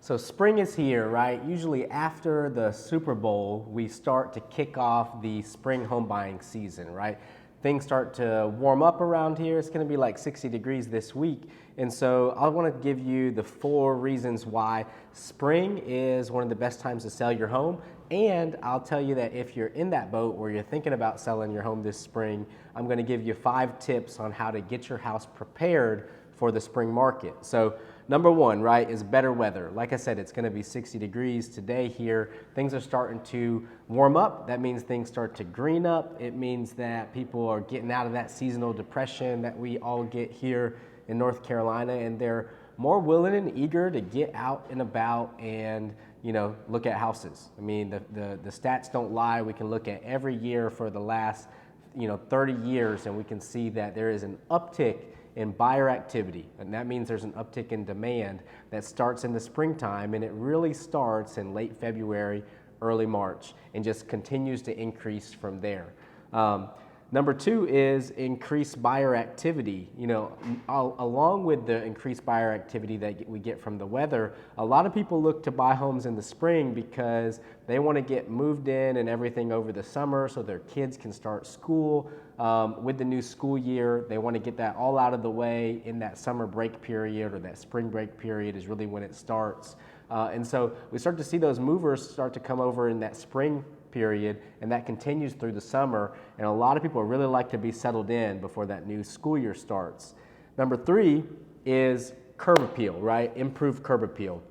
So spring is here, right? Usually after the Super Bowl, we start to kick off the spring home buying season, right? Things start to warm up around here. It's going to be like 60 degrees this week. And so I want to give you the 4 reasons why spring is one of the best times to sell your home. And I'll tell you that if you're in that boat where you're thinking about selling your home this spring, I'm going to give you 5 tips on how to get your house prepared for the spring market. So number 1, right, is better weather. Like I said, it's going to be 60 degrees today here. Things are starting to warm up. That means things start to green up. It means that people are getting out of that seasonal depression that we all get here in North Carolina, and they're more willing and eager to get out and about and look at houses. I mean, the stats don't lie. We can look at every year for the last 30 years, and we can see that there is an uptick in buyer activity, and that means there's an uptick in demand that starts in the springtime, and it really starts in late February, early March, and just continues to increase from there. Number 2 is increased buyer activity. Along with the increased buyer activity that we get from the weather, a lot of people look to buy homes in the spring because they want to get moved in and everything over the summer so their kids can start school. With the new school year, they want to get that all out of the way in that summer break period, or that spring break period is really when it starts. And so we start to see those movers start to come over in that spring period, and that continues through the summer, and a lot of people really like to be settled in before that new school year starts. Number 3 is curb appeal, right? Improved curb appeal.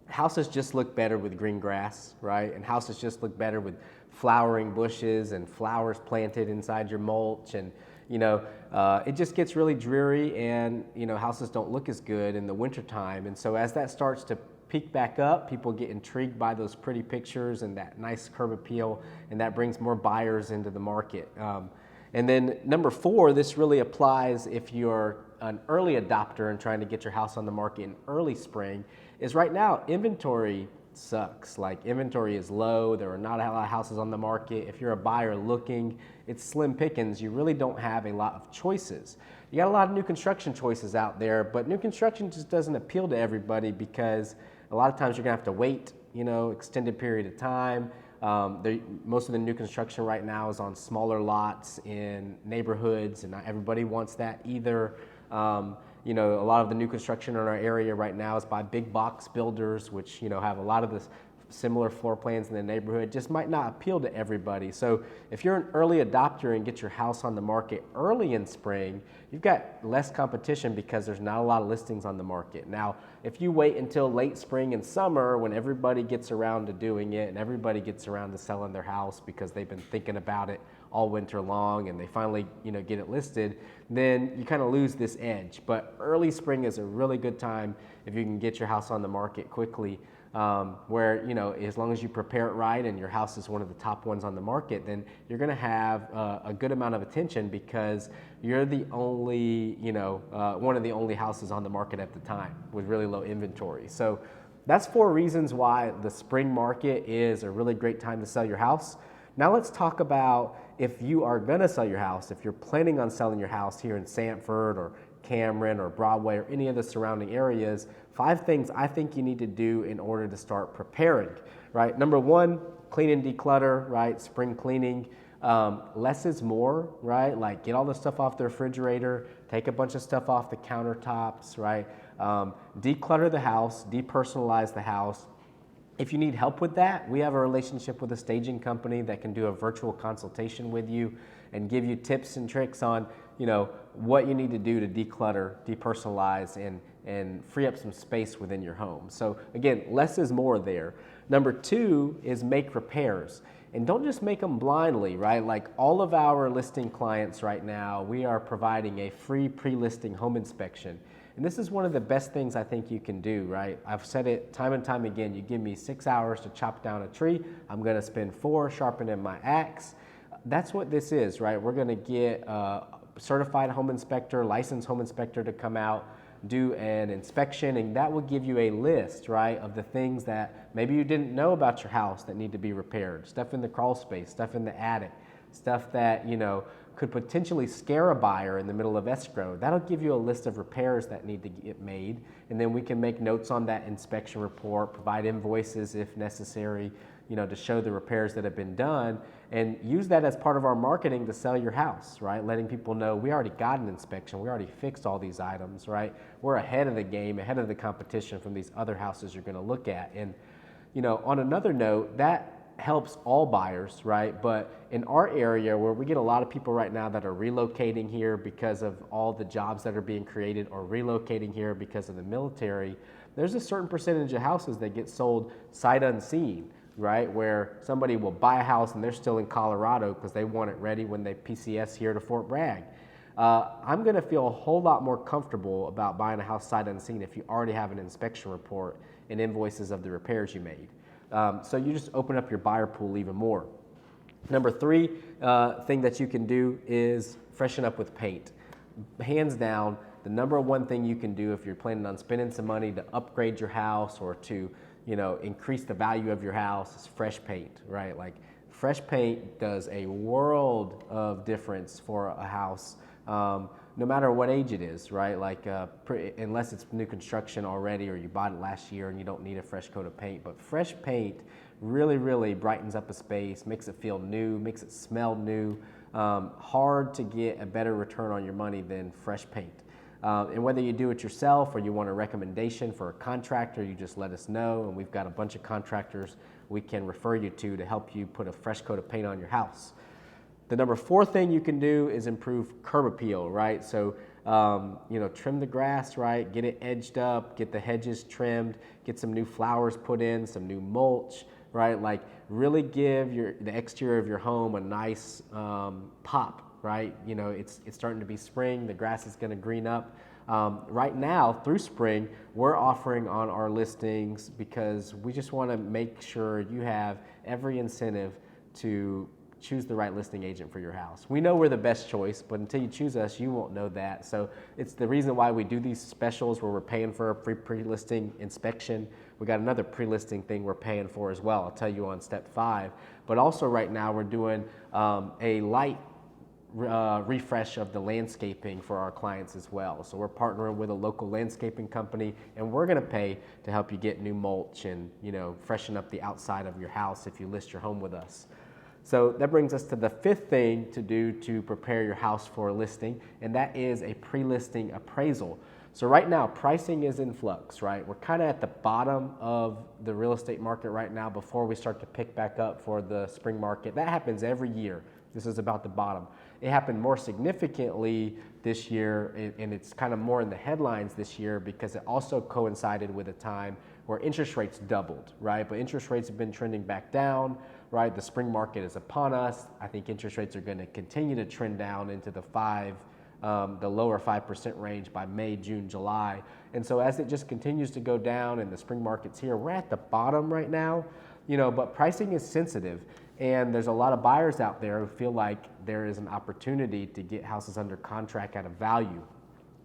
Houses just look better with green grass, right? And houses just look better with flowering bushes and flowers planted inside your mulch, and it just gets really dreary, and houses don't look as good in the wintertime. And so as that starts to peak back up, people get intrigued by those pretty pictures and that nice curb appeal, and that brings more buyers into the market. And then number 4, this really applies if you're an early adopter and trying to get your house on the market in early spring, is right now inventory sucks. Like, inventory is low. There are not a lot of houses on the market. If you're a buyer looking, it's slim pickings. You really don't have a lot of choices. You got a lot of new construction choices out there, but new construction just doesn't appeal to everybody because a lot of times you're gonna have to wait, extended period of time. Most of the new construction right now is on smaller lots in neighborhoods, and not everybody wants that either. A lot of the new construction in our area right now is by big box builders, which have a lot of the similar floor plans in the neighborhood. Just might not appeal to everybody. So if you're an early adopter and get your house on the market early in spring, you've got less competition because there's not a lot of listings on the market. Now, if you wait until late spring and summer, when everybody gets around to doing it and everybody gets around to selling their house because they've been thinking about it all winter long and they finally get it listed, then you kind of lose this edge. But early spring is a really good time if you can get your house on the market quickly. Where as long as you prepare it right and your house is one of the top ones on the market, then you're going to have a good amount of attention because you're the only one of the only houses on the market at the time with really low inventory. So that's 4 reasons why the spring market is a really great time to sell your house. Now let's talk about if you are going to sell your house, if you're planning on selling your house here in Sanford or Cameron or Broadway or any of the surrounding areas. 5 things I think you need to do in order to start preparing, right? Number 1, clean and declutter, right? Spring cleaning. Less is more, right? Like, get all the stuff off the refrigerator, take a bunch of stuff off the countertops, right? Declutter the house, depersonalize the house. If you need help with that, we have a relationship with a staging company that can do a virtual consultation with you and give you tips and tricks on, what you need to do to declutter, depersonalize, and free up some space within your home. So again, less is more there. Number 2 is make repairs. And don't just make them blindly, right? Like, all of our listing clients right now, we are providing a free pre-listing home inspection. And this is one of the best things I think you can do, right? I've said it time and time again. You give me 6 hours to chop down a tree, I'm gonna spend 4 sharpening my axe. That's what this is, right? We're gonna get a certified home inspector, licensed home inspector to come out, do an inspection, and that will give you a list, right, of the things that maybe you didn't know about your house that need to be repaired. Stuff in the crawl space, stuff in the attic, stuff that, could potentially scare a buyer in the middle of escrow. That'll give you a list of repairs that need to get made, and then we can make notes on that inspection report, provide invoices if necessary, to show the repairs that have been done, and use that as part of our marketing to sell your house, right? Letting people know we already got an inspection, we already fixed all these items, right? We're ahead of the game, ahead of the competition from these other houses you're gonna look at. And on another note, that helps all buyers, right? But in our area where we get a lot of people right now that are relocating here because of all the jobs that are being created, or relocating here because of the military, there's a certain percentage of houses that get sold sight unseen, right? Where somebody will buy a house and they're still in Colorado because they want it ready when they PCS here to Fort Bragg. I'm gonna feel a whole lot more comfortable about buying a house sight unseen if you already have an inspection report and invoices of the repairs you made. So you just open up your buyer pool even more. Number 3 thing that you can do is freshen up with paint. Hands down, the number one thing you can do if you're planning on spending some money to upgrade your house or to increase the value of your house is fresh paint, right? Like fresh paint does a world of difference for a house, no matter what age it is, right? Like unless it's new construction already or you bought it last year and you don't need a fresh coat of paint. But fresh paint really, really brightens up a space, makes it feel new, makes it smell new. Hard to get a better return on your money than fresh paint. And whether you do it yourself or you want a recommendation for a contractor, you just let us know, and we've got a bunch of contractors we can refer you to help you put a fresh coat of paint on your house. The number 4 thing you can do is improve curb appeal, right? So, trim the grass, right? Get it edged up, get the hedges trimmed, get some new flowers put in, some new mulch, right? Like really give the exterior of your home a nice pop, right? It's starting to be spring, the grass is gonna green up. Right now, through spring, we're offering on our listings because we just wanna make sure you have every incentive to choose the right listing agent for your house. We know we're the best choice, but until you choose us, you won't know that. So it's the reason why we do these specials where we're paying for a free pre-listing inspection. We got another pre-listing thing we're paying for as well. I'll tell you on step 5. But also right now we're doing a light refresh of the landscaping for our clients as well. So we're partnering with a local landscaping company, and we're gonna pay to help you get new mulch and freshen up the outside of your house if you list your home with us. So that brings us to the 5th thing to do to prepare your house for a listing, and that is a pre-listing appraisal. So right now, pricing is in flux, right? We're kind of at the bottom of the real estate market right now before we start to pick back up for the spring market. That happens every year. This is about the bottom. It happened more significantly this year, and it's kind of more in the headlines this year because it also coincided with a time where interest rates doubled, right? But interest rates have been trending back down, right? The spring market is upon us. I think interest rates are going to continue to trend down into the lower 5% range by May, June, July. And so as it just continues to go down and the spring market's here, we're at the bottom right now, but pricing is sensitive. And there's a lot of buyers out there who feel like there is an opportunity to get houses under contract at a value.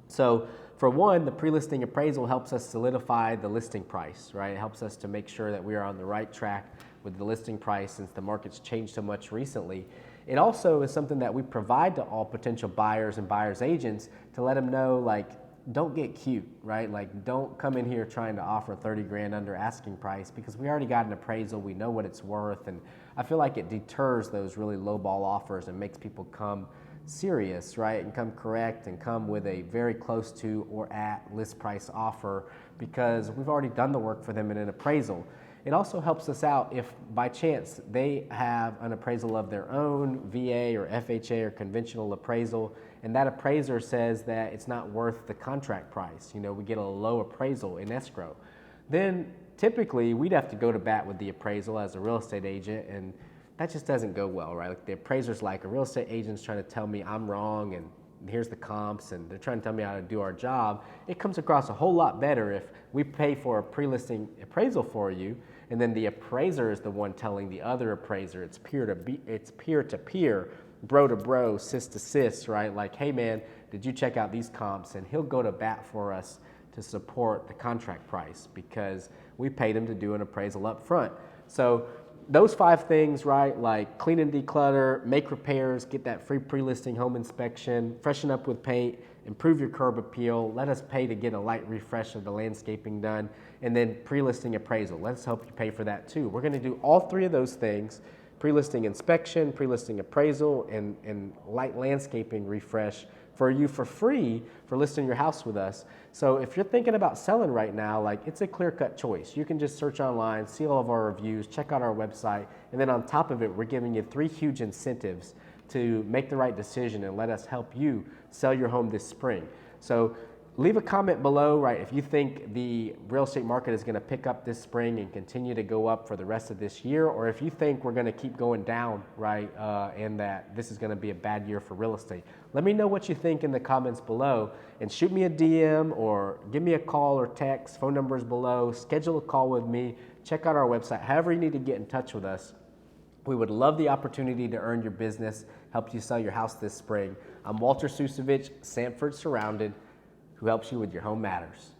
So for one, the pre-listing appraisal helps us solidify the listing price, right? It helps us to make sure that we are on the right track with the listing price since the market's changed so much recently. It also is something that we provide to all potential buyers and buyers agents to let them know, like, don't get cute, right? Like, don't come in here trying to offer 30 grand under asking price because we already got an appraisal, we know what it's worth, and I feel like it deters those really lowball offers and makes people come serious, right? And come correct and come with a very close to or at list price offer because we've already done the work for them in an appraisal. It also helps us out if by chance they have an appraisal of their own, VA or FHA or conventional appraisal, and that appraiser says that it's not worth the contract price. We get a low appraisal in escrow. Then typically we'd have to go to bat with the appraisal as a real estate agent, and that just doesn't go well, right? Like the appraiser's like, a real estate agent's trying to tell me I'm wrong and here's the comps and they're trying to tell me how to do our job. It comes across a whole lot better if we pay for a pre-listing appraisal for you and then the appraiser is the one telling the other appraiser. It's peer-to-peer, bro-to-bro, sis-to-sis, right? Like, hey man, did you check out these comps? And he'll go to bat for us to support the contract price because we paid him to do an appraisal up front. So those 5 things, right? Like clean and declutter, make repairs, get that free pre-listing home inspection, freshen up with paint, improve your curb appeal, let us pay to get a light refresh of the landscaping done, and then pre-listing appraisal. Let's help you pay for that too. We're gonna do all 3 of those things: pre-listing inspection, pre-listing appraisal, and light landscaping refresh for you for free for listing your house with us. So if you're thinking about selling right now, like, it's a clear-cut choice. You can just search online, see all of our reviews, check out our website, and then on top of it, we're giving you 3 huge incentives to make the right decision and let us help you sell your home this spring. So leave a comment below, right, if you think the real estate market is gonna pick up this spring and continue to go up for the rest of this year, or if you think we're gonna keep going down, right, and that this is gonna be a bad year for real estate. Let me know what you think in the comments below, and shoot me a DM or give me a call or text. Phone number is below. Schedule a call with me. Check out our website. However you need to get in touch with us. We would love the opportunity to earn your business, help you sell your house this spring. I'm Walter Susevich, Sanford Surrounded, who helps you with your home matters.